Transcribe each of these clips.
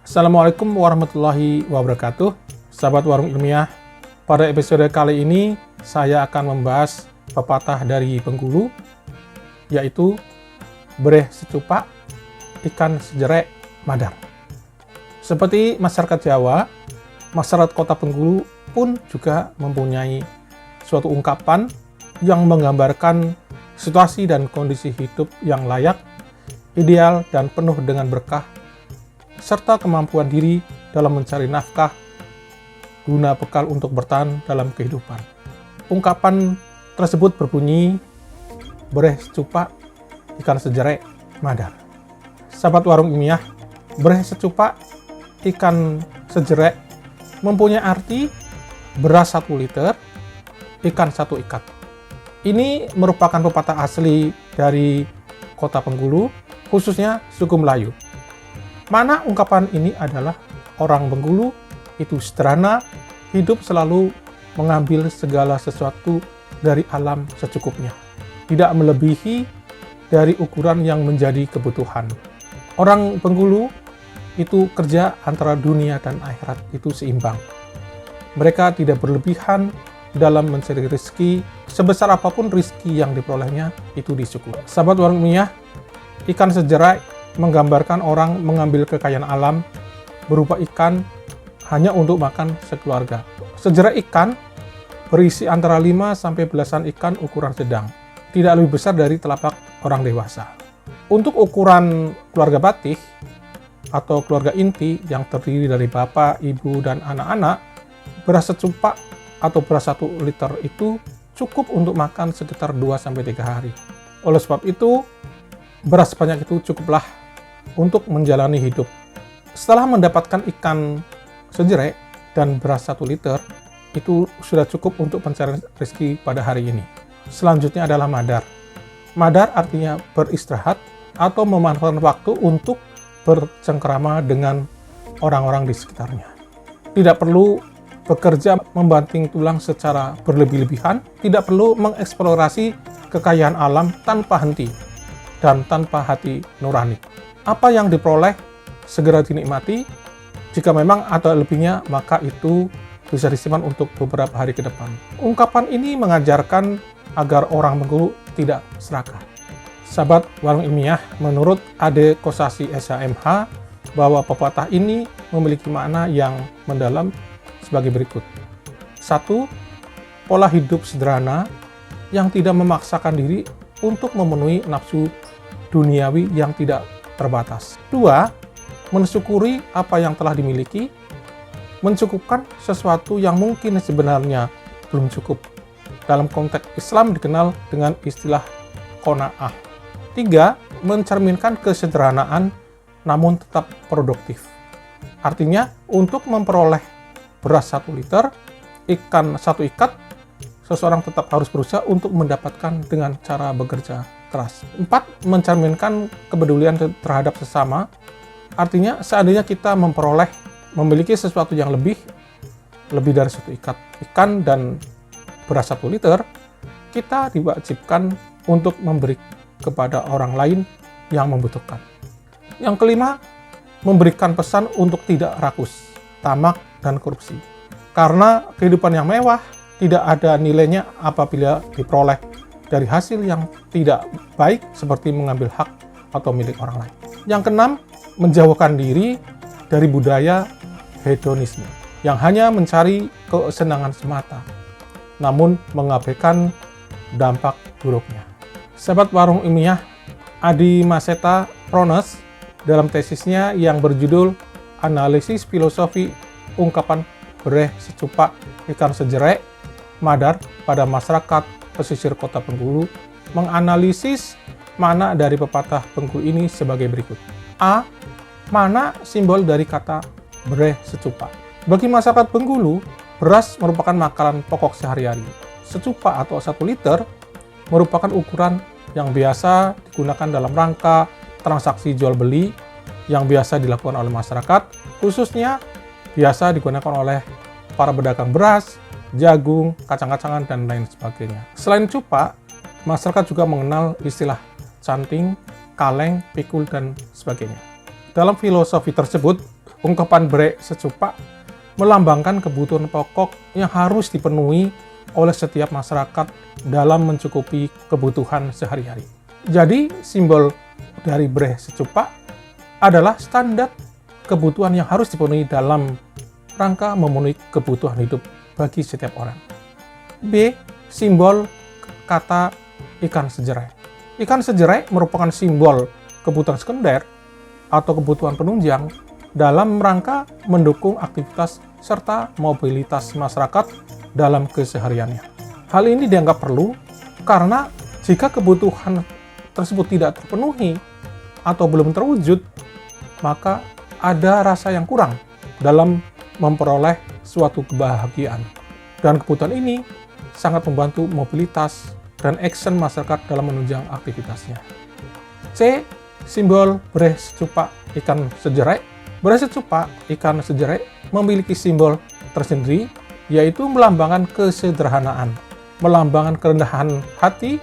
Assalamualaikum warahmatullahi wabarakatuh. Sahabat Warung Ilmiah, pada episode kali ini saya akan membahas pepatah dari Bengkulu, yaitu bereh secupak, ikan sejerek madar. Seperti masyarakat Jawa, masyarakat kota Bengkulu pun juga mempunyai suatu ungkapan yang menggambarkan situasi dan kondisi hidup yang layak, ideal, dan penuh dengan berkah, serta kemampuan diri dalam mencari nafkah guna bekal untuk bertahan dalam kehidupan. Ungkapan tersebut berbunyi, bereh secupak, ikan sejerek madar. Sahabat Warung Ilmiah, bereh secupak, ikan sejerek mempunyai arti beras 1 liter, ikan 1 ikat. Ini merupakan pepatah asli dari kota Bengkulu, khususnya suku Melayu. Mana ungkapan ini adalah orang Bengkulu itu sederhana, hidup selalu mengambil segala sesuatu dari alam secukupnya, tidak melebihi dari ukuran yang menjadi kebutuhan. Orang Bengkulu itu kerja antara dunia dan akhirat itu seimbang. Mereka tidak berlebihan dalam mencari rezeki, sebesar apapun rezeki yang diperolehnya itu disyukuri. Sahabat Warung Ilmiah, ikan sejerek menggambarkan orang mengambil kekayaan alam berupa ikan hanya untuk makan sekeluarga. Sejerek ikan berisi antara 5 sampai belasan ikan ukuran sedang, tidak lebih besar dari telapak orang dewasa. Untuk ukuran keluarga batih atau keluarga inti yang terdiri dari bapak, ibu, dan anak-anak, beras secupak atau beras 1 liter itu cukup untuk makan sekitar 2 sampai 3 hari. Oleh sebab itu, beras sebanyak itu cukuplah untuk menjalani hidup. Setelah mendapatkan ikan sejerek dan beras 1 liter, itu sudah cukup untuk pencarian rezeki pada hari ini. Selanjutnya adalah madar. Madar artinya beristirahat atau memanfaatkan waktu untuk bercengkrama dengan orang-orang di sekitarnya. Tidak perlu bekerja membanting tulang secara berlebih-lebihan, tidak perlu mengeksplorasi kekayaan alam tanpa henti dan tanpa hati nurani. Apa yang diperoleh segera dinikmati. Jika memang ada lebihnya, maka itu bisa disimpan untuk beberapa hari ke depan. Ungkapan ini mengajarkan agar orang Bengkulu tidak serakah. Sahabat Warung Ilmiah, menurut Ade Kosasi SHMH, bahwa pepatah ini memiliki makna yang mendalam sebagai berikut. 1. Pola hidup sederhana yang tidak memaksakan diri untuk memenuhi nafsu duniawi yang tidak terbatas. 2. Mensyukuri apa yang telah dimiliki, mencukupkan sesuatu yang mungkin sebenarnya belum cukup. Dalam konteks Islam dikenal dengan istilah qanaah. 3. Mencerminkan kesederhanaan namun tetap produktif. Artinya, untuk memperoleh beras 1 liter, ikan 1 ikat, seseorang tetap harus berusaha untuk mendapatkan dengan cara bekerja keras. 4. Mencerminkan kepedulian terhadap sesama. Artinya, seandainya kita memiliki sesuatu yang lebih dari 1 ikat ikan dan beras 1 liter, kita diwajibkan untuk memberi kepada orang lain yang membutuhkan. Yang kelima, memberikan pesan untuk tidak rakus, tamak, dan korupsi. Karena kehidupan yang mewah tidak ada nilainya apabila diperoleh dari hasil yang tidak baik seperti mengambil hak atau milik orang lain. Yang keenam, menjauhkan diri dari budaya hedonisme yang hanya mencari kesenangan semata, namun mengabaikan dampak buruknya. Sahabat Warung Ilmiah, Adi Maseta Prones dalam tesisnya yang berjudul Analisis Filosofi Ungkapan Bereh Secupak Ikan Sejerek Madar pada Masyarakat Pesisir Kota Bengkulu menganalisis makna dari pepatah Bengkulu ini sebagai berikut. A. Makna simbol dari kata bereh secupak. Bagi masyarakat Bengkulu, beras merupakan makanan pokok sehari-hari. Secupak atau 1 liter merupakan ukuran yang biasa digunakan dalam rangka transaksi jual-beli yang biasa dilakukan oleh masyarakat, khususnya biasa digunakan oleh para pedagang beras, jagung, kacang-kacangan, dan lain sebagainya. Selain cupak, masyarakat juga mengenal istilah canting, kaleng, pikul, dan sebagainya. Dalam filosofi tersebut, Ungkapan bre secupak melambangkan kebutuhan pokok yang harus dipenuhi oleh setiap masyarakat dalam mencukupi kebutuhan sehari-hari. Jadi, simbol dari bre secupak adalah standar kebutuhan yang harus dipenuhi dalam rangka memenuhi kebutuhan hidup bagi setiap orang. B. Simbol kata ikan sejerai. Ikan sejerai merupakan simbol kebutuhan sekunder atau kebutuhan penunjang dalam rangka mendukung aktivitas serta mobilitas masyarakat dalam kesehariannya. Hal ini dianggap perlu karena jika kebutuhan tersebut tidak terpenuhi atau belum terwujud, maka ada rasa yang kurang dalam memperoleh suatu kebahagiaan. Dan kebutuhan ini sangat membantu mobilitas dan action masyarakat dalam menunjang aktivitasnya. C. Simbol bre secupak ikan sejerai. Bre secupak ikan sejerai memiliki simbol tersendiri, yaitu melambangkan kesederhanaan, melambangkan kerendahan hati,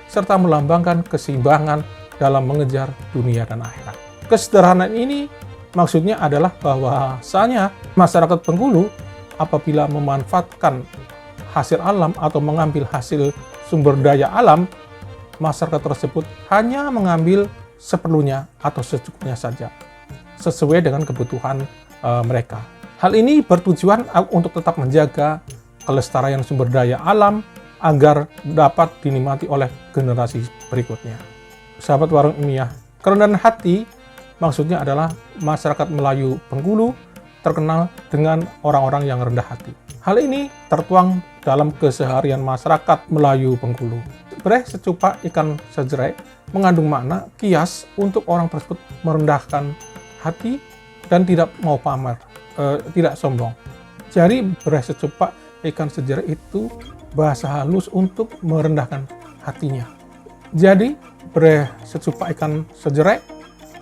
serta melambangkan keseimbangan dalam mengejar dunia dan akhirat. Kesederhanaan ini maksudnya adalah bahwasanya masyarakat Bengkulu apabila memanfaatkan hasil alam atau mengambil hasil sumber daya alam, masyarakat tersebut hanya mengambil seperlunya atau secukupnya saja, sesuai dengan kebutuhan mereka. Hal ini bertujuan untuk tetap menjaga kelestarian sumber daya alam agar dapat dinikmati oleh generasi berikutnya. Sahabat Warung Ilmiah, kerendahan hati maksudnya adalah masyarakat Melayu Bengkulu terkenal dengan orang-orang yang rendah hati. Hal ini tertuang dalam keseharian masyarakat Melayu Bengkulu. Bre secupak ikan sejerai mengandung makna kias untuk orang tersebut merendahkan hati dan tidak mau pamer, tidak sombong. Jadi bre secupak ikan sejerai itu bahasa halus untuk merendahkan hatinya. Jadi bre secupak ikan sejerai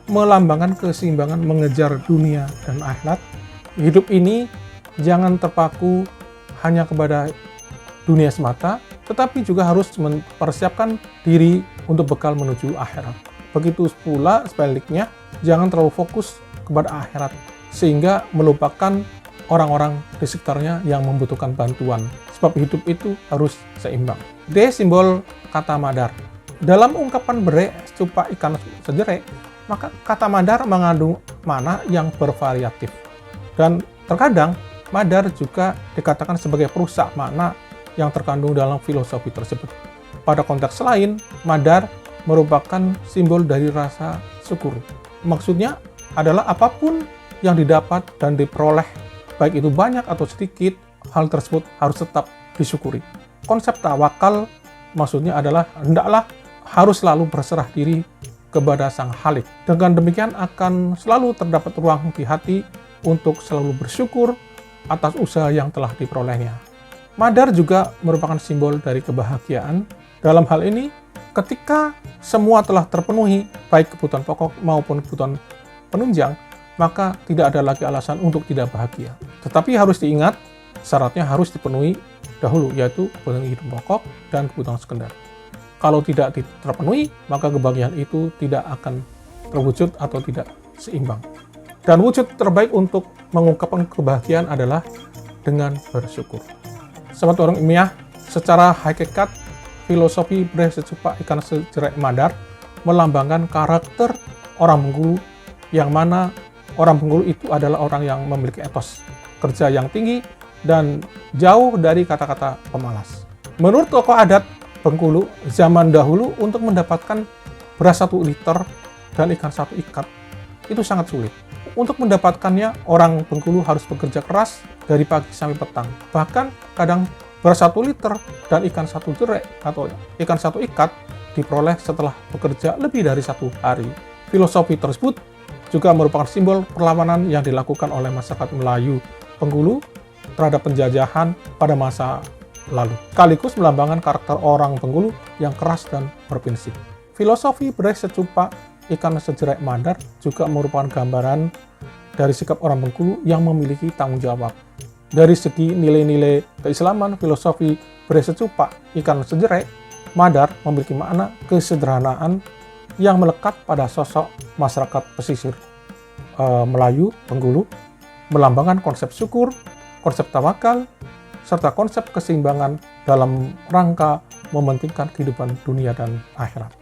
melambangkan keseimbangan mengejar dunia dan akhirat. Hidup ini jangan terpaku hanya kepada dunia semata, tetapi juga harus mempersiapkan diri untuk bekal menuju akhirat. Begitu pula sebaliknya, jangan terlalu fokus kepada akhirat, sehingga melupakan orang-orang di sekitarnya yang membutuhkan bantuan. Sebab hidup itu harus seimbang. D. Simbol kata madar. Dalam ungkapan bre secupak ikan sejerai, maka kata madar mengandung makna yang bervariatif. Dan terkadang madar juga dikatakan sebagai perusak makna yang terkandung dalam filosofi tersebut. Pada konteks lain, madar merupakan simbol dari rasa syukur. Maksudnya adalah apapun yang didapat dan diperoleh, baik itu banyak atau sedikit, hal tersebut harus tetap disyukuri. Konsep tawakal maksudnya adalah hendaklah harus selalu berserah diri kepada Sang Khalik. Dengan demikian akan selalu terdapat ruang di hati untuk selalu bersyukur atas usaha yang telah diperolehnya. Madar juga merupakan simbol dari kebahagiaan. Dalam hal ini, ketika semua telah terpenuhi, baik kebutuhan pokok maupun kebutuhan penunjang, maka tidak ada lagi alasan untuk tidak bahagia. Tetapi harus diingat, syaratnya harus dipenuhi dahulu, yaitu kebutuhan hidup pokok dan kebutuhan sekunder. Kalau tidak terpenuhi, maka kebahagiaan itu tidak akan terwujud atau tidak seimbang. Dan wujud terbaik untuk mengungkapkan kebahagiaan adalah dengan bersyukur. Sahabat Warung Ilmiah, secara hakikat, filosofi bre secupak ikan sejerai madar melambangkan karakter orang Bengkulu, yang mana orang Bengkulu itu adalah orang yang memiliki etos kerja yang tinggi dan jauh dari kata-kata pemalas. Menurut tokoh adat Bengkulu zaman dahulu, untuk mendapatkan beras 1 liter dan ikan 1 ikat itu sangat sulit. Untuk mendapatkannya, orang Bengkulu harus bekerja keras dari pagi sampai petang. Bahkan kadang beras 1 liter dan ikan 1 jerai atau ikan 1 ikat diperoleh setelah bekerja lebih dari 1 hari. Filosofi tersebut juga merupakan simbol perlawanan yang dilakukan oleh masyarakat Melayu Bengkulu terhadap penjajahan pada masa lalu. Sekaligus melambangkan karakter orang Bengkulu yang keras dan berprinsip. Filosofi bre secupak ikan sejerai madar juga merupakan gambaran dari sikap orang Bengkulu yang memiliki tanggung jawab. Dari segi nilai-nilai keislaman, filosofi bre secupak ikan sejerai madar memiliki makna kesederhanaan yang melekat pada sosok masyarakat pesisir. Melayu Bengkulu melambangkan konsep syukur, konsep tawakal, serta konsep keseimbangan dalam rangka mementingkan kehidupan dunia dan akhirat.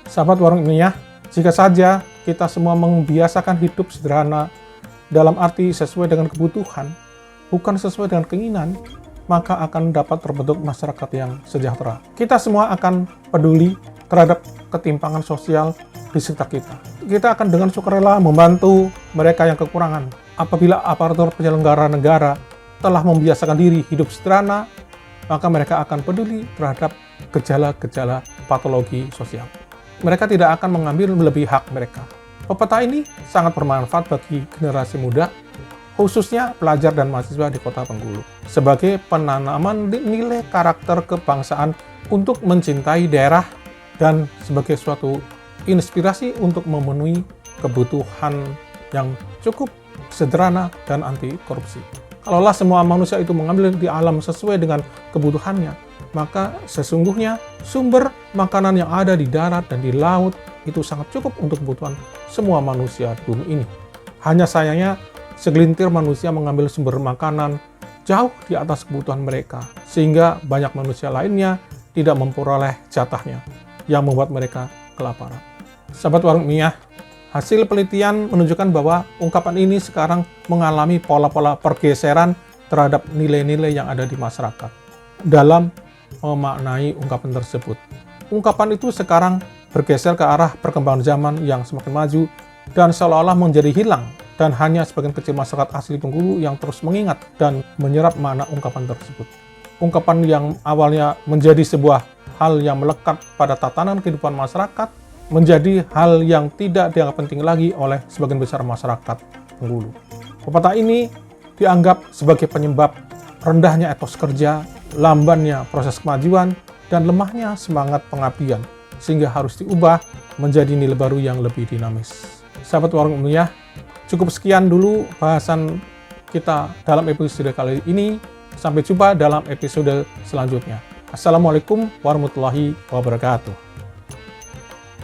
Sahabat Warung Ilmiah, jika saja kita semua membiasakan hidup sederhana dalam arti sesuai dengan kebutuhan, bukan sesuai dengan keinginan, maka akan dapat terbentuk masyarakat yang sejahtera. Kita semua akan peduli terhadap ketimpangan sosial di sekitar kita. Kita akan dengan sukarela membantu mereka yang kekurangan. Apabila aparatur penyelenggara negara telah membiasakan diri hidup sederhana, maka mereka akan peduli terhadap gejala-gejala patologi sosial. Mereka tidak akan mengambil melebihi hak mereka. Pepatah ini sangat bermanfaat bagi generasi muda, khususnya pelajar dan mahasiswa di Kota Bengkulu, sebagai penanaman nilai karakter kebangsaan untuk mencintai daerah dan sebagai suatu inspirasi untuk memenuhi kebutuhan yang cukup sederhana dan anti korupsi. Kalaulah semua manusia itu mengambil di alam sesuai dengan kebutuhannya, maka sesungguhnya sumber makanan yang ada di darat dan di laut itu sangat cukup untuk kebutuhan semua manusia di bumi ini. Hanya sayangnya segelintir manusia mengambil sumber makanan jauh di atas kebutuhan mereka, sehingga banyak manusia lainnya tidak memperoleh jatahnya, yang membuat mereka kelaparan. Sahabat Warung Ilmiah, hasil penelitian menunjukkan bahwa ungkapan ini sekarang mengalami pola-pola pergeseran terhadap nilai-nilai yang ada di masyarakat dalam memaknai ungkapan tersebut. Ungkapan itu sekarang bergeser ke arah perkembangan zaman yang semakin maju dan seolah-olah menjadi hilang, dan hanya sebagian kecil masyarakat asli Bengkulu yang terus mengingat dan menyerap makna ungkapan tersebut. Ungkapan yang awalnya menjadi sebuah hal yang melekat pada tatanan kehidupan masyarakat menjadi hal yang tidak dianggap penting lagi oleh sebagian besar masyarakat Bengkulu. Pepatah ini dianggap sebagai penyebab rendahnya etos kerja, lambannya proses kemajuan, dan lemahnya semangat pengabdian, sehingga harus diubah menjadi nilai baru yang lebih dinamis. Sahabat Warung Ilmiah, cukup sekian dulu bahasan kita dalam episode kali ini. Sampai jumpa dalam episode selanjutnya. Assalamualaikum warahmatullahi wabarakatuh.